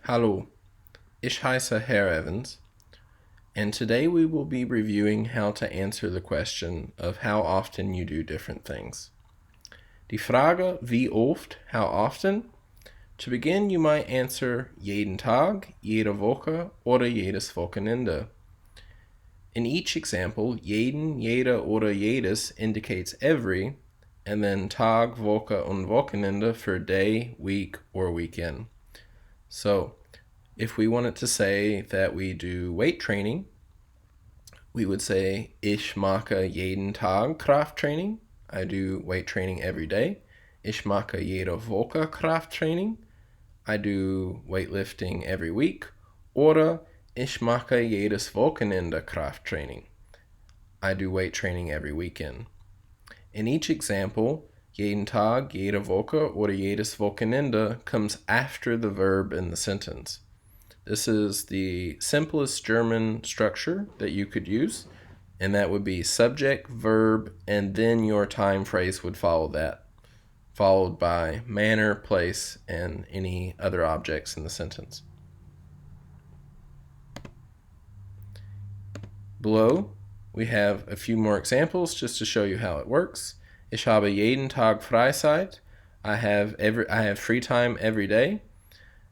Hallo, ich heiße Herr Evans, and today we will be reviewing how to answer the question of how often you do different things. Die Frage, wie oft, how often? To begin, you might answer jeden Tag, jede Woche, oder jedes Wochenende. In each example, jeden, jede, oder jedes indicates every, and then Tag, Woche, und Wochenende for day, week, or weekend. So, if we wanted to say that we do weight training, we would say ich mache jeden Tag Krafttraining. I do weight training every day. Ich mache jede Woche Krafttraining. I do weightlifting every week. Oder ich mache jedes Wochenende Krafttraining. I do weight training every weekend. In each example, jeden Tag, jede Woche, oder jedes Wochenende comes after the verb in the sentence. This is the simplest German structure that you could use, and that would be subject, verb, and then your time phrase would follow that, followed by manner, place, and any other objects in the sentence. Below, we have a few more examples just to show you how it works. Ich habe jeden Tag Freizeit. I have free time every day.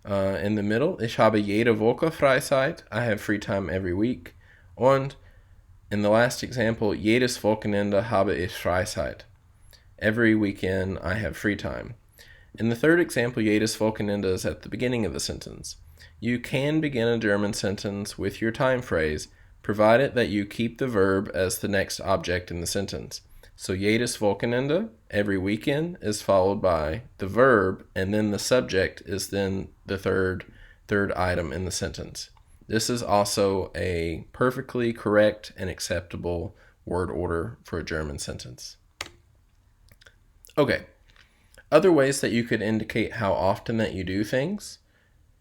In the middle, ich habe jede Woche Freizeit. I have free time every week. Und in the last example, jedes Wochenende habe ich Freizeit. Every weekend I have free time. In the third example, jedes Wochenende is at the beginning of the sentence. You can begin a German sentence with your time phrase, provided that you keep the verb as the next object in the sentence. So jedes Wochenende, every weekend, is followed by the verb, and then the subject is then the third item in the sentence. This is also a perfectly correct and acceptable word order for a German sentence. Okay, other ways that you could indicate how often that you do things.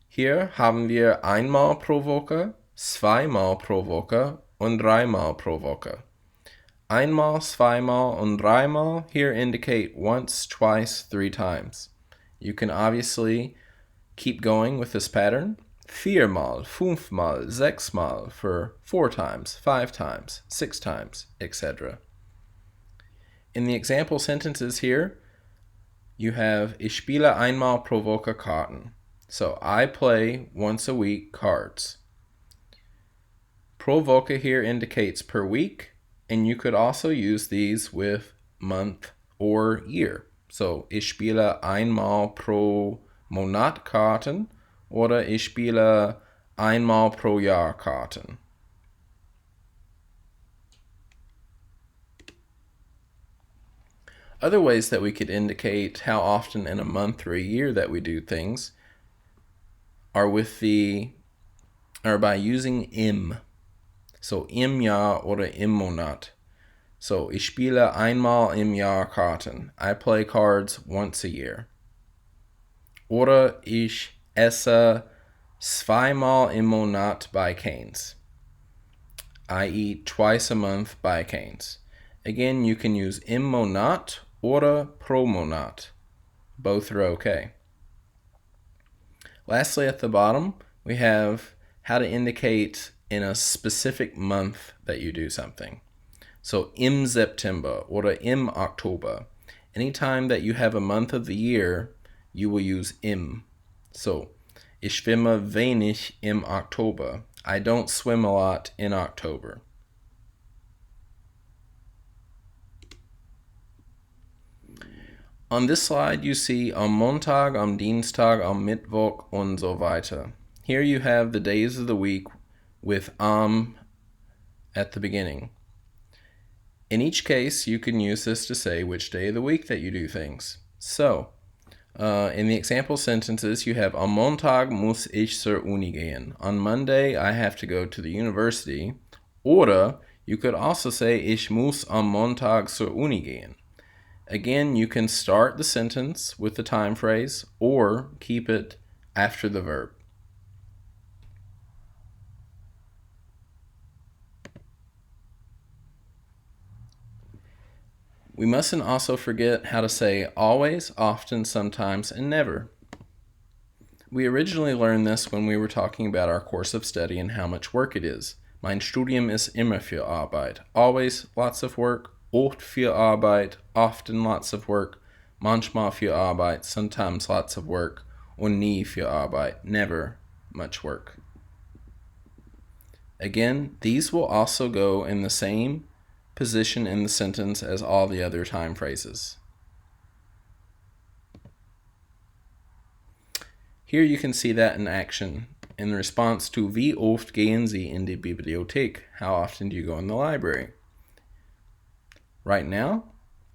Hier haben wir einmal pro Woche, zweimal pro Woche und dreimal pro Woche. Einmal, zweimal, und dreimal here indicate once, twice, three times. You can obviously keep going with this pattern. Viermal, fünfmal, sechsmal for 4 times, 5 times, 6 times, etc. In the example sentences here, you have Ich spiele einmal pro Woche Karten. So I play once a week cards. Pro Woche here indicates per week, and you could also use these with month or year. So ich spiele einmal pro Monat Karten oder ich spiele einmal pro Jahr Karten. Other ways that we could indicate how often in a month or a year that we do things are by using im. So im Jahr oder im Monat. So ich spiele einmal im Jahr Karten. I play cards once a year. Oder ich esse zweimal im Monat bei Cane's. I eat twice a month by Cane's. Again, you can use im Monat oder pro Monat. Both are okay. Lastly, at the bottom, we have how to indicate in a specific month that you do something. So im September oder im Oktober. Anytime that you have a month of the year, you will use im. So, ich schwimme wenig im Oktober. I don't swim a lot in October. On this slide, you see am Montag, am Dienstag, am Mittwoch, und so weiter. Here you have the days of the week with am at the beginning. In each case, you can use this to say which day of the week that you do things. So, in the example sentences, you have am Montag muss ich zur Uni gehen. On Monday, I have to go to the university. Oder you could also say ich muss am Montag zur Uni gehen. Again, you can start the sentence with the time phrase or keep it after the verb. We mustn't also forget how to say always, often, sometimes, and never. We originally learned this when we were talking about our course of study and how much work it is. Mein Studium ist immer viel Arbeit. Always lots of work, oft viel Arbeit, often lots of work, manchmal viel Arbeit, sometimes lots of work, und nie viel Arbeit, never much work. Again, these will also go in the same position in the sentence as all the other time phrases. Here you can see that in action in response to Wie oft gehen Sie in die Bibliothek? How often do you go in the library? Right now,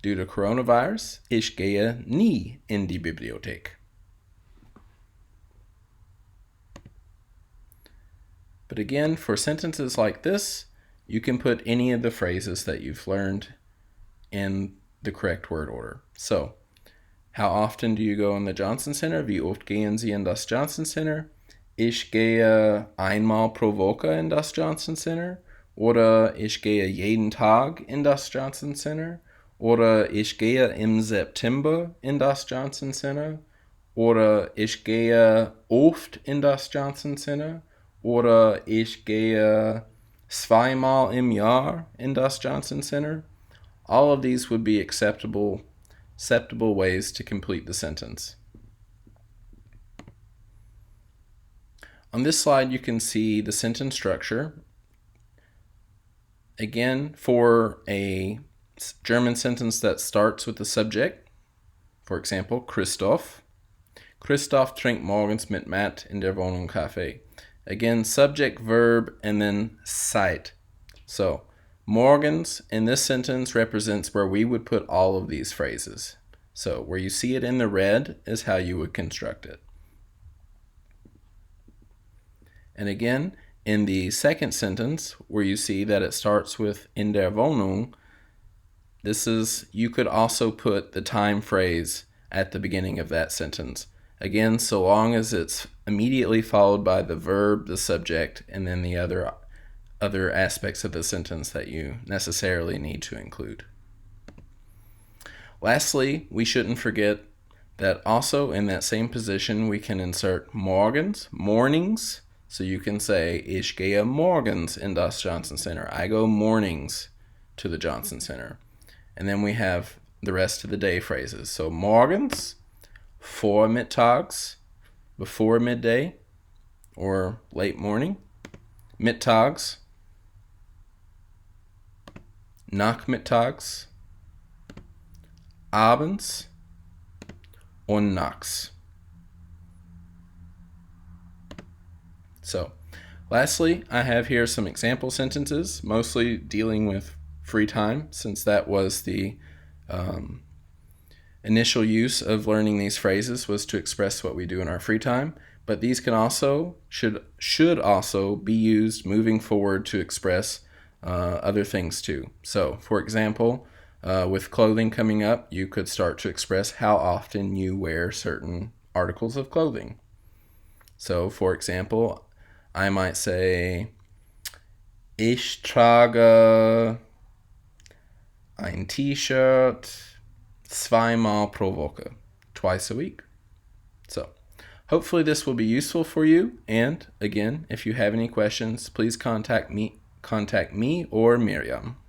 due to coronavirus, ich gehe nie in die Bibliothek. But again, for sentences like this, you can put any of the phrases that you've learned in the correct word order. So, how often do you go in the Johnson Center? Wie oft gehen Sie in das Johnson Center? Ich gehe einmal pro Woche in das Johnson Center. Oder ich gehe jeden Tag in das Johnson Center. Oder ich gehe im September in das Johnson Center. Oder ich gehe oft in das Johnson Center. Oder ich gehe zweimal im Jahr in das Johnson Center. All of these would be acceptable ways to complete the sentence. On this slide, you can see the sentence structure. Again, for a German sentence that starts with the subject, for example, Christoph. Christoph trinkt morgens mit Matt in der Wohnung Kaffee. Again, subject, verb, and then Zeit. So, morgens in this sentence represents where we would put all of these phrases. So, where you see it in the red is how you would construct it. And again, in the second sentence, where you see that it starts with in der Wohnung, you could also put the time phrase at the beginning of that sentence. Again, so long as it's immediately followed by the verb, the subject, and then the other aspects of the sentence that you necessarily need to include. Lastly, we shouldn't forget that also in that same position we can insert mornings. So you can say, ich gehe morgens in das Johnson Center. I go mornings to the Johnson Center. And then we have the rest of the day phrases. So morgens, vormittags, before midday or late morning. Mittags, nachmittags, abends, und nachts. So, lastly, I have here some example sentences, mostly dealing with free time, since that was the initial use of learning these phrases was to express what we do in our free time. But these can also, should also be used moving forward to express other things too. So, for example, with clothing coming up, you could start to express how often you wear certain articles of clothing. So, for example, I might say, ich trage ein T-Shirt zweimal pro Woche, twice a week. So, hopefully this will be useful for you. And again, if you have any questions, please contact me or Miriam.